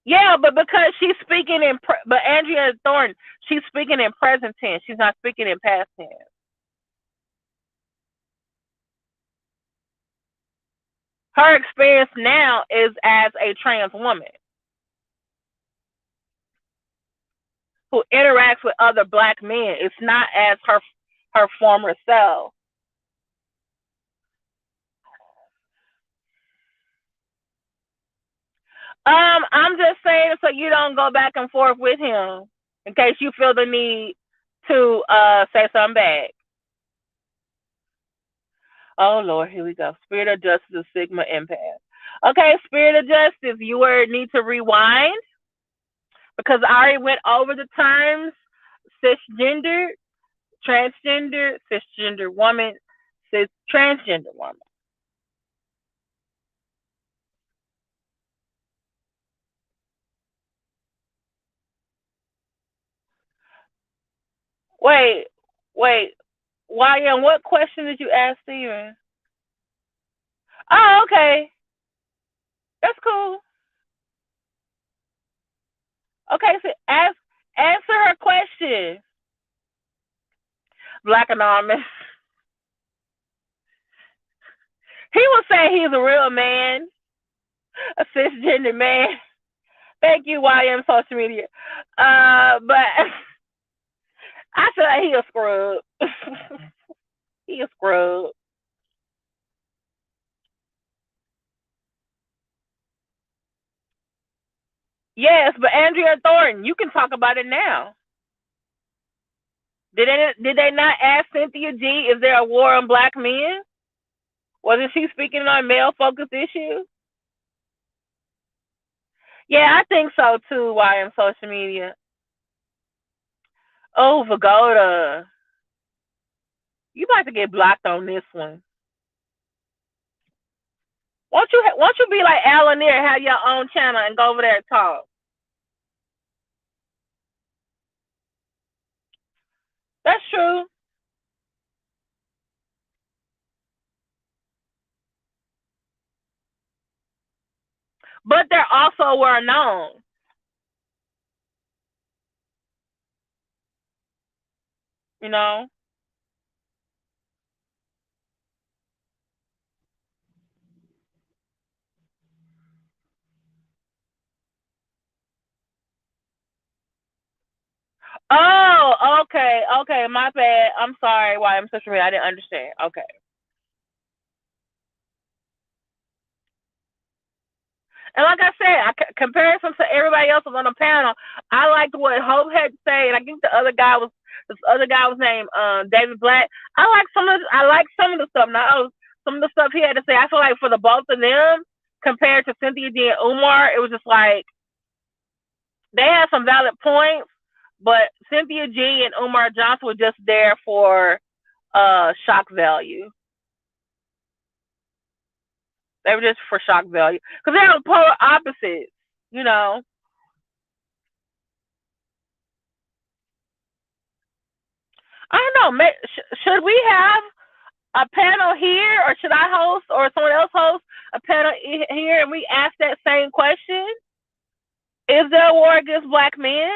Yeah, but because she's speaking but Andrea Thornton, she's speaking in present tense. She's not speaking in past tense. Her experience now is as a trans woman who interacts with other black men. It's not as her former self. I'm just saying so you don't go back and forth with him in case you feel the need to say something back. Oh Lord, here we go. Spirit of Justice, Sigma Empath. Okay, Spirit of Justice, you need to rewind because I already went over the terms cisgender, transgender, cisgender woman, transgender woman. Wait, wait. YM, what question did you ask Steven? Oh, okay. That's cool. Okay, so answer her question. Black Anonymous. He was saying he's a real man, a cisgender man. Thank you, YM social media. But I feel like he a scrub. He a scrub. Yes, but Andrea Thornton, you can talk about it now. Did they not ask Cynthia G, is there a war on black men? Wasn't she speaking on male focused issues? Yeah, I think so too, YM social media. Oh, Vagoda. You about to get blocked on this one. Won't you be like Alan there and have your own channel and go over there and talk? That's true. But they're also well known. You know? Oh, okay, okay, my bad. I'm sorry why I'm social media. I didn't understand. Okay. And like I said, comparison to everybody else on the panel, I liked what Hope had to say, and I think this other guy was named David Black. I like some of the stuff. Now some of the stuff he had to say. I feel like for the both of them, compared to Cynthia D and Umar, it was just like they had some valid points, but Cynthia G and Umar Johnson were just there for shock value. They were just for shock value because they're polar opposites, you know. I don't know. Should we have a panel here, or should I host, or someone else host a panel here, and we ask that same question? Is there a war against black men?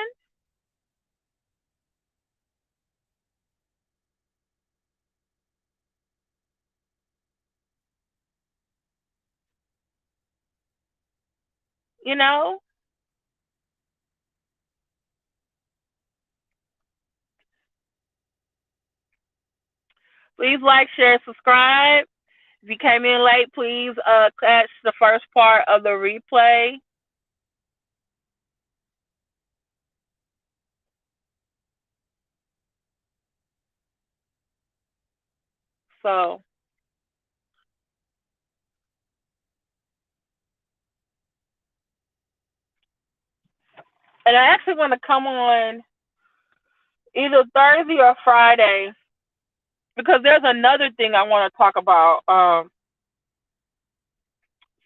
You know, please like, share, subscribe. If you came in late, please catch the first part of the replay. So, and I actually want to come on either Thursday or Friday because there's another thing I want to talk about.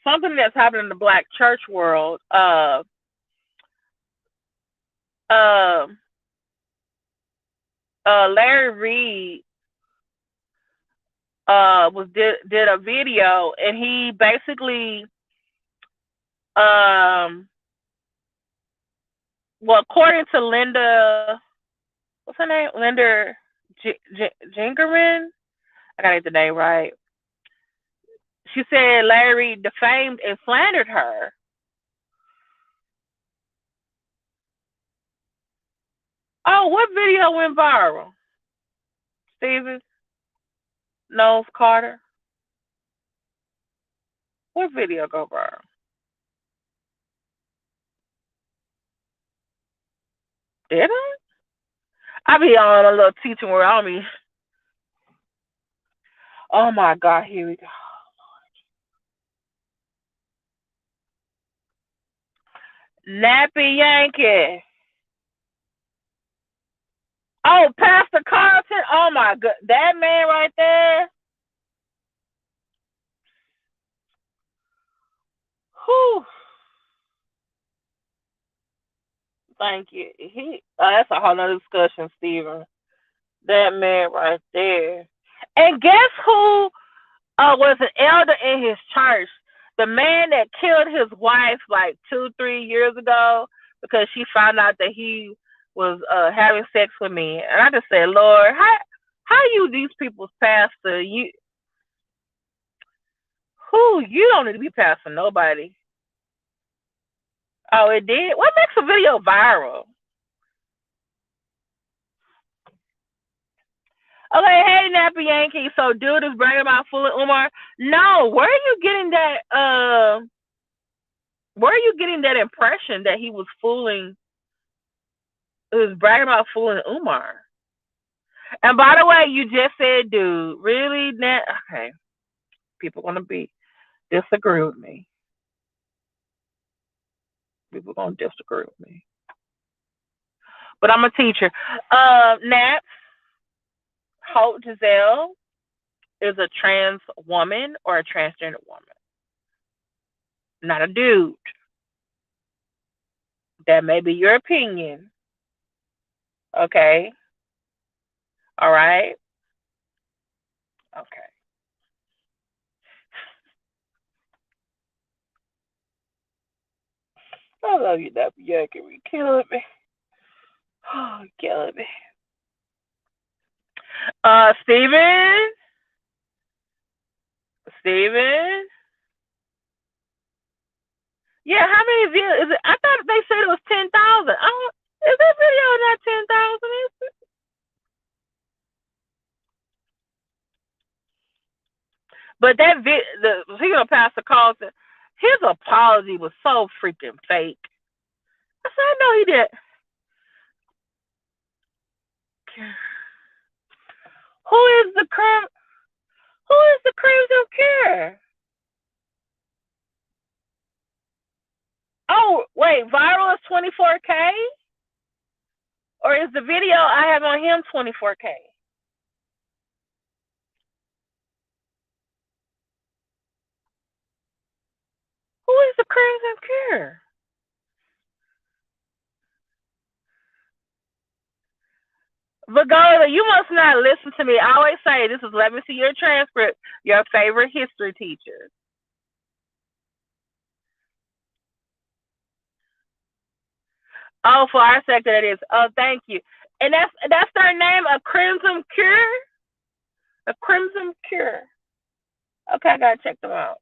Something that's happening in the Black church world. Uh, Larry Reed did a video, and he basically um Well, according to Linda, what's her name? Linda Jingerman. I gotta get the name right. She said Larry defamed and slandered her. Oh, what video went viral? Steven Knowles Carter. What video go viral? Did I? I be on a little teaching where I be. Oh my God, here we go. Nappy Yankee. Oh, Pastor Carlton. Oh my God, that man right there. Whew. Thank you. That's a whole nother discussion, Steven. That man right there. And guess who was an elder in his church? The man that killed his wife like 2, 3 years ago because she found out that he was having sex with me. And I just said, Lord, how you these people's pastor? You don't need to be pastor nobody. Oh, it did? What makes a video viral? Okay, hey Nappy Yankee. So dude is bragging about fooling Umar. No, where are you getting that where are you getting that impression that he was fooling was bragging about fooling Umar? And by the way, you just said dude. Really? Okay. People gonna be disagree with me. People gonna disagree with me. But I'm a teacher. Nat, Hope Giselle is a trans woman or a transgender woman. Not a dude. That may be your opinion. Okay. All right. Okay. I love you, Nappy Yankee. You're killing me. Oh, you're killing me. Steven? Steven? Yeah, how many views is it? I thought they said it was 10,000. Is that video not 10,000? But that he gonna pass the Carlton. His apology was so freaking fake. I said, I know he did. Who is the crime? Who is the Crimson Cure? Oh, wait, viral is 24K? Or is the video I have on him 24K? Who is the Crimson Cure? Vagola, you must not listen to me. I always say this is let me see your transcript, your favorite history teacher. Oh, for our sector that is. Oh, thank you. And that's their name, a Crimson Cure? A Crimson Cure. Okay, I gotta check them out.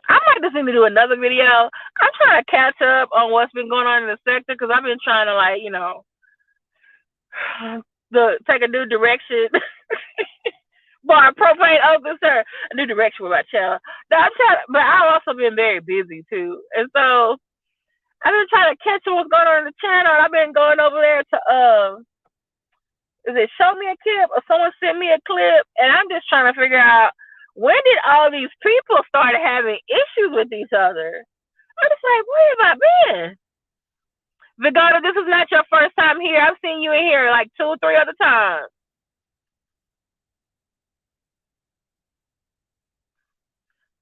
I might just need to do another video. I'm trying to catch up on what's been going on in the sector because I've been trying to take a new direction. Bar propane officer, a new direction with my channel. No, I'm trying, but I've also been very busy too, and so I've been trying to catch what's going on in the channel. And I've been going over there to is it show me a clip or someone sent me a clip, and I'm just trying to figure out when did all these people start having issues with each other. I'm just like, where have I been? Vigata, this is not your first time here. I've seen you in here like 2 or 3 other times.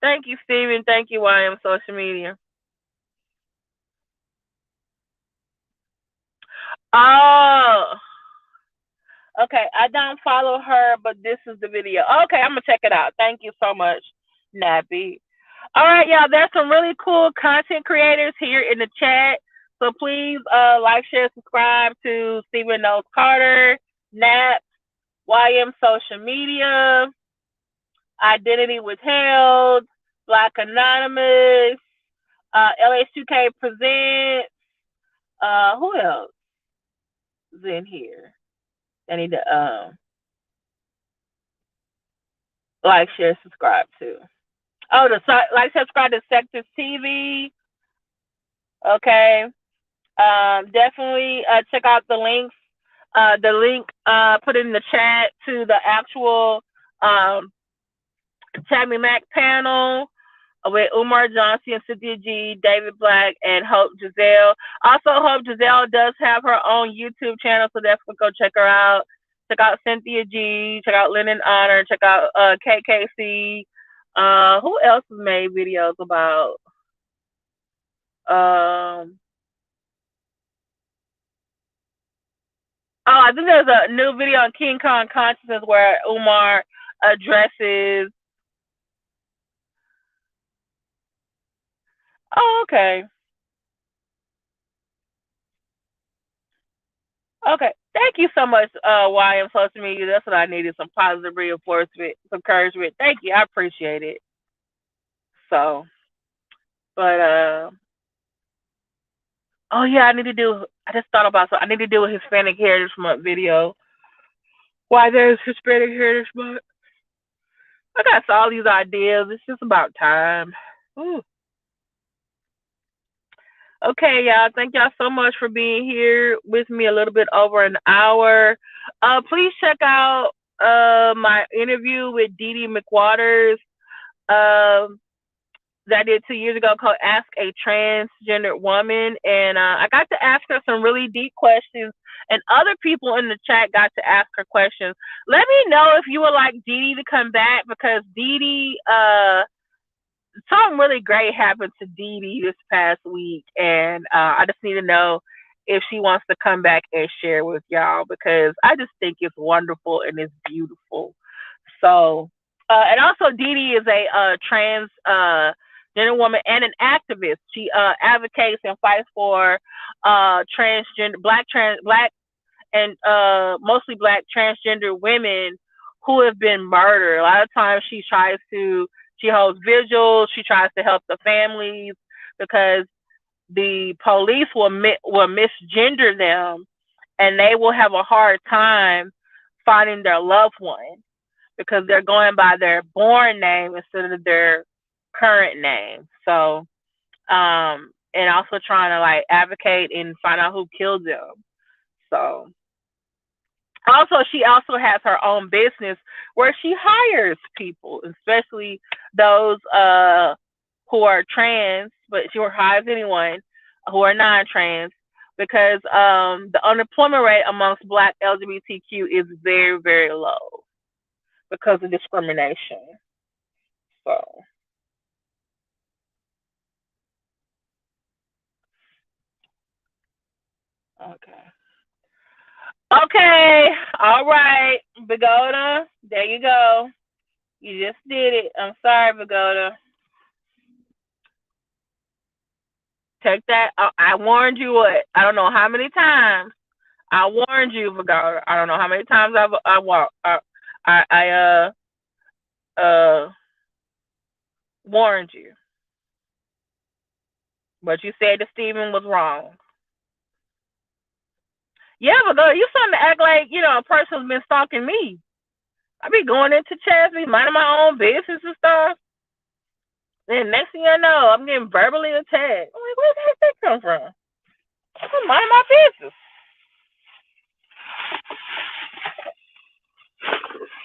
Thank you, Steven. Thank you, YM Social Media. Oh, okay. I don't follow her, but this is the video. Okay, I'm gonna check it out. Thank you so much, Nappy. All right, y'all. There's some really cool content creators here in the chat. So please like, share, subscribe to Stephen Knows Carter, Nat, YM Social Media, Identity Withheld, Black Anonymous, LH2K Presents. Who else is in here? I need to like, share, subscribe to. Oh, like, subscribe to Sectors TV. Okay. Definitely check out the links. The link put in the chat to the actual Tammy Mack panel with Umar Johnson, Cynthia G, David Black, and Hope Giselle. Also, Hope Giselle does have her own YouTube channel, so definitely go check her out. Check out Cynthia G, check out Lennon Honor, check out KKC. Who else has made videos about? I think there's a new video on King Kong Consciousness where Umar addresses. Oh, okay. Okay. Thank you so much, YM Social Media. That's what I needed, some positive reinforcement, some encouragement. Thank you. I appreciate it. So, but, oh yeah, I just thought about, so I need to do a Hispanic Heritage Month video. Why there's Hispanic Heritage Month. I got all these ideas. It's just about time. Ooh. Okay, y'all. Thank y'all so much for being here with me a little bit over an hour. Please check out my interview with Dee Dee McWaters that I did 2 years ago called Ask a Transgender Woman. And I got to ask her some really deep questions, and other people in the chat got to ask her questions. Let me know if you would like Dee Dee to come back, because Dee Dee, something really great happened to Dee Dee this past week, and I just need to know if she wants to come back and share with y'all, because I just think it's wonderful and it's beautiful. So, and also Dee Dee is a transgender woman and an activist. She advocates and fights for transgender black and mostly black transgender women who have been murdered. A lot of times she holds vigils. She tries to help the families, because the police will misgender them, and they will have a hard time finding their loved one, because they're going by their born name instead of their current name. So, and also trying to like advocate and find out who killed them. So, also, she also has her own business where she hires people, especially those who are trans, but she hires anyone who are non-trans, because the unemployment rate amongst Black LGBTQ is very, very low because of discrimination. So, okay. Okay, all right, Pagoda, there you go. You just did it. I'm sorry, Pagoda. Take that. I warned you. What? I don't know how many times. I warned you, Pagoda. I don't know how many times I warned you. But you said that Steven was wrong. Yeah, Pagoda, you starting to act like, a person's been stalking me. I be going into chats, be minding my own business and stuff. Then next thing I know, I'm getting verbally attacked. I'm like, where the heck that come from? I'm minding my business.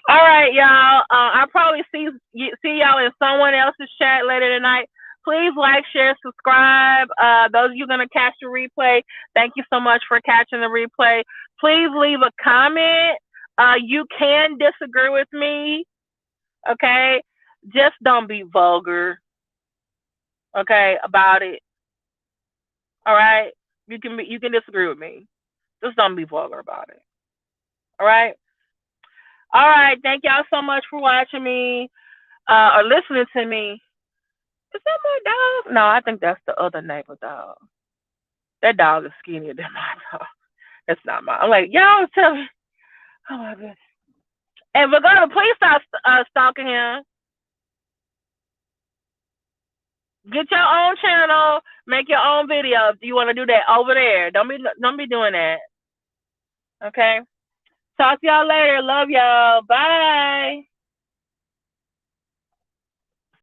All right, y'all. I'll probably see y'all in someone else's chat later tonight. Please like, share, subscribe. Those of you going to catch the replay, thank you so much for catching the replay. Please leave a comment. You can disagree with me, okay? Just don't be vulgar, okay, about it. All right? You can disagree with me. Just don't be vulgar about it. All right? All right. Thank y'all so much for watching me or listening to me. Is that my dog? No, I think that's the other neighbor dog. That dog is skinnier than my dog. That's not mine. I'm like, y'all tell me. Oh my goodness. And we're gonna please stop stalking him. Get your own channel. Make your own videos. You want to do that over there? Don't be doing that. Okay. Talk to y'all later. Love y'all. Bye.